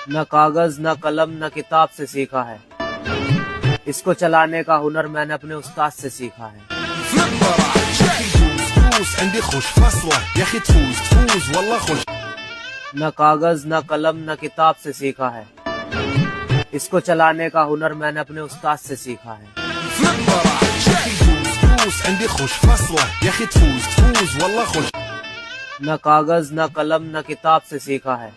न कागज न कलम न किताब से सीखा है, इसको चलाने का हुनर मैंने अपने उस्ताद से सीखा है। न कागज न कलम न किताब से सीखा है, इसको चलाने का हुनर मैंने अपने उस्ताद से सीखा है। न कागज न कलम न किताब से सीखा है,